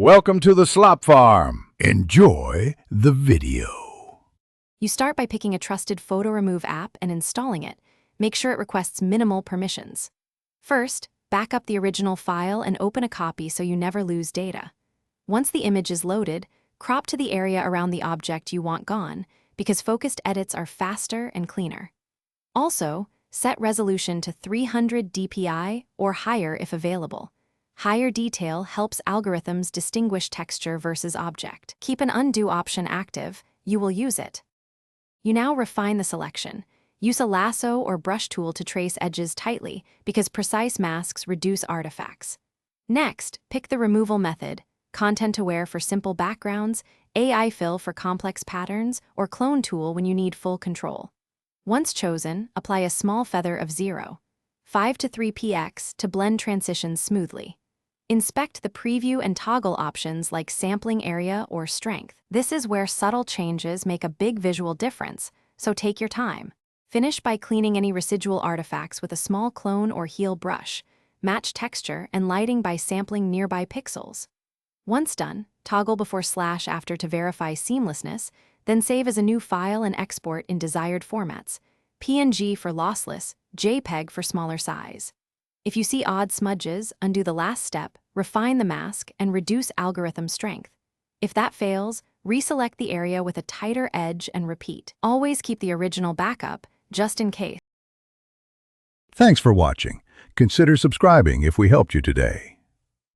Welcome to the Slop Farm. Enjoy the video. You start by picking a trusted photo remove app and installing it. Make sure it requests minimal permissions. First, back up the original file and open a copy so you never lose data. Once the image is loaded, crop to the area around the object you want gone, because focused edits are faster and cleaner. Also, set resolution to 300 dpi or higher if available. Higher detail helps algorithms distinguish texture versus object. Keep an undo option active, you will use it. You now refine the selection. Use a lasso or brush tool to trace edges tightly, because precise masks reduce artifacts. Next, pick the removal method: content-aware for simple backgrounds, AI fill for complex patterns, or clone tool when you need full control. Once chosen, apply a small feather of 0.5 to 3 px to blend transitions smoothly. Inspect the preview and toggle options like sampling area or strength. This is where subtle changes make a big visual difference, so take your time. Finish by cleaning any residual artifacts with a small clone or heel brush. Match texture and lighting by sampling nearby pixels. Once done, toggle before/after to verify seamlessness, then save as a new file and export in desired formats: PNG for lossless, JPEG for smaller size. If you see odd smudges, undo the last step, refine the mask, and reduce algorithm strength. If that fails, reselect the area with a tighter edge and repeat. Always keep the original backup, just in case. Thanks for watching. Consider subscribing if we helped you today.